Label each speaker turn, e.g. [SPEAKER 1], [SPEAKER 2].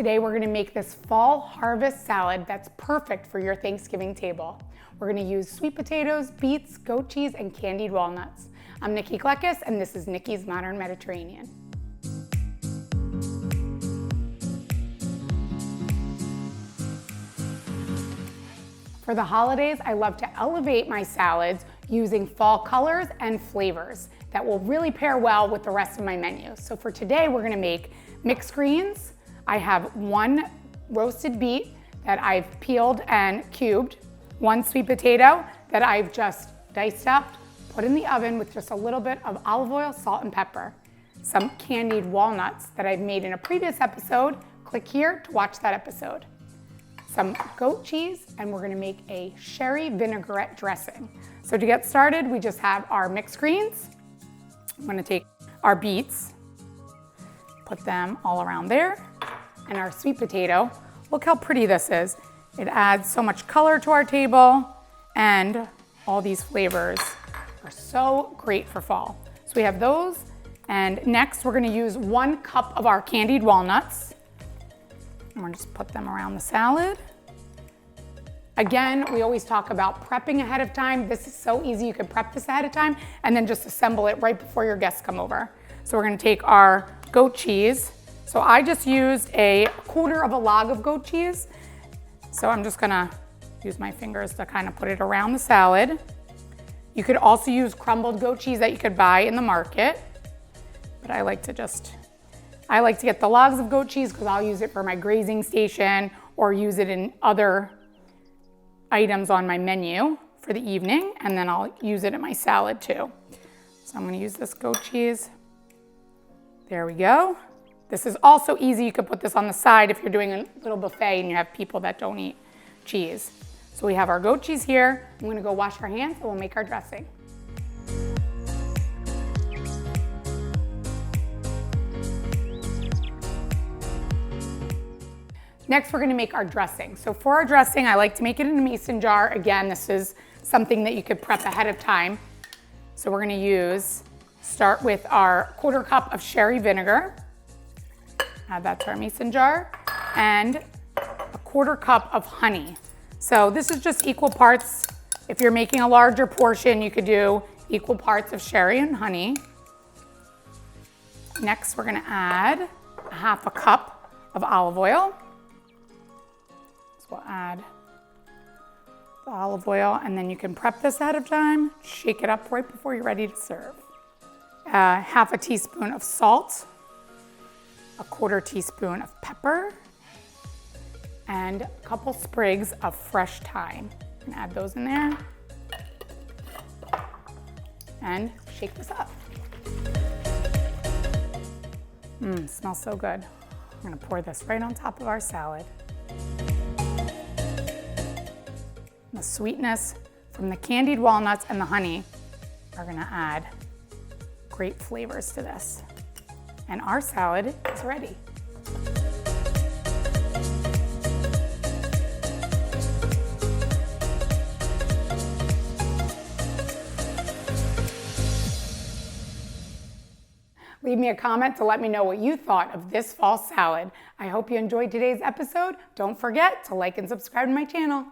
[SPEAKER 1] Today we're gonna make this fall harvest salad that's perfect for your Thanksgiving table. We're gonna use sweet potatoes, beets, goat cheese, and candied walnuts. I'm Nikki and this is Nikki's Modern Mediterranean. For the holidays, I love to elevate my salads using fall colors and flavors that will really pair well with the rest of my menu. So for today, we're gonna make mixed greens. I have one roasted beet that I've peeled and cubed, one sweet potato that I've just diced up, put in the oven with just a little bit of olive oil, salt, and pepper. Some candied walnuts that I've made in a previous episode. Click here to watch that episode. Some goat cheese, and we're gonna make a sherry vinaigrette dressing. So to get started, we just have our mixed greens. I'm gonna take our beets, put them all around there, and our sweet potato. Look how pretty this is. It adds so much color to our table, and all these flavors are so great for fall. So we have those, and next we're gonna use 1 cup of our candied walnuts. And we're just put them around the salad. Again, we always talk about prepping ahead of time. This is so easy. You can prep this ahead of time and then just assemble it right before your guests come over. So we're gonna take our goat cheese. So I just used a 1/4 of a log of goat cheese. So I'm just gonna use my fingers to kind of put it around the salad. You could also use crumbled goat cheese that you could buy in the market, but I like to get the logs of goat cheese because I'll use it for my grazing station or use it in other items on my menu for the evening, and then I'll use it in my salad too. So I'm gonna use this goat cheese. There we go. This is also easy. You could put this on the side if you're doing a little buffet and you have people that don't eat cheese. So we have our goat cheese here. I'm gonna go wash our hands and we'll make our dressing. Next, we're gonna make our dressing. So for our dressing, I like to make it in a mason jar. Again, this is something that you could prep ahead of time. So we're gonna start with our 1/4 cup of sherry vinegar. Add that to our mason jar. And a 1/4 cup of honey. So this is just equal parts. If you're making a larger portion, you could do equal parts of sherry and honey. Next, we're gonna add 1/2 cup of olive oil. We'll add the olive oil, and then you can prep this ahead of time. Shake it up right before you're ready to serve. 1/2 teaspoon of salt, a 1/4 teaspoon of pepper, and a couple sprigs of fresh thyme. And add those in there. And shake this up. Smells so good. I'm gonna pour this right on top of our salad. The sweetness from the candied walnuts and the honey are gonna add great flavors to this. And our salad is ready. Leave me a comment to let me know what you thought of this fall salad. I hope you enjoyed today's episode. Don't forget to like and subscribe to my channel.